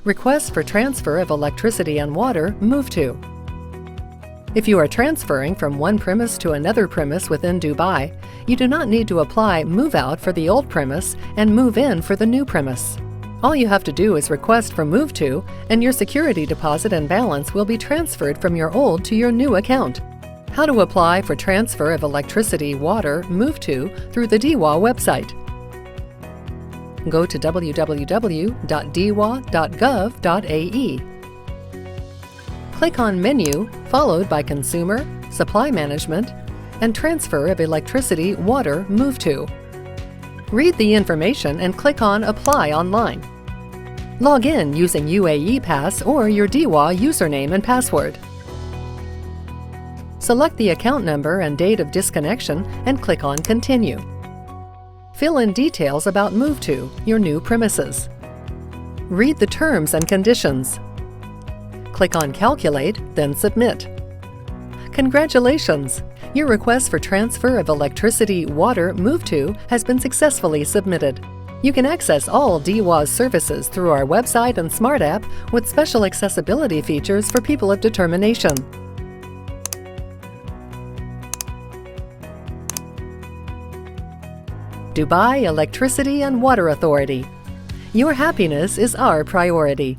Request for transfer of electricity and water, move to. If you are transferring from one premise to another premise within Dubai, you do not need to apply Move Out for the old premise and Move In for the new premise. All you have to do is request for Move To, and your security deposit and balance will be transferred from your old to your new account. How to apply for transfer of electricity, water, Move To through the DEWA website. Go to www.dewa.gov.ae. Click on Menu, followed by Consumer, Supply Management, and Transfer of Electricity, Water, Move To. Read the information and click on Apply online. Log in using UAE Pass or your DEWA username and password. Select the account number and date of disconnection and click on Continue. Fill in details about Move To, your new premises. Read the terms and conditions. Click on Calculate, then Submit. Congratulations! Your request for transfer of electricity, water, Move To has been successfully submitted. You can access all DEWA's services through our website and smart app with special accessibility features for people of determination. Dubai Electricity and Water Authority. Your happiness is our priority.